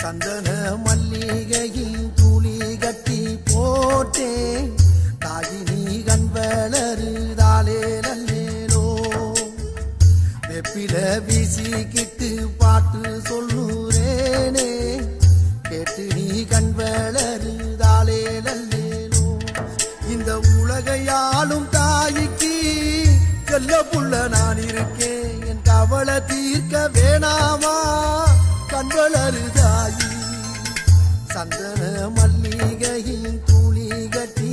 சந்தன மல்லிகையில் துளி கட்டி போட்டேன் தாயினி கண் வளருதாலே நல்லேனோ வெப்பில வீசிக்கிட்டு பாட்டு சொல்லுறேனே கேட்டு நீ கண் வளருதாலே நல்லேனோ இந்த உலகையாளும் தாய்க்கு செல்ல புள்ள நான் இருக்கேன் என் கவலை தீர்க்க வேணாமா கண்வளருதாயி சந்தன மல்லிகையில் துளி கட்டி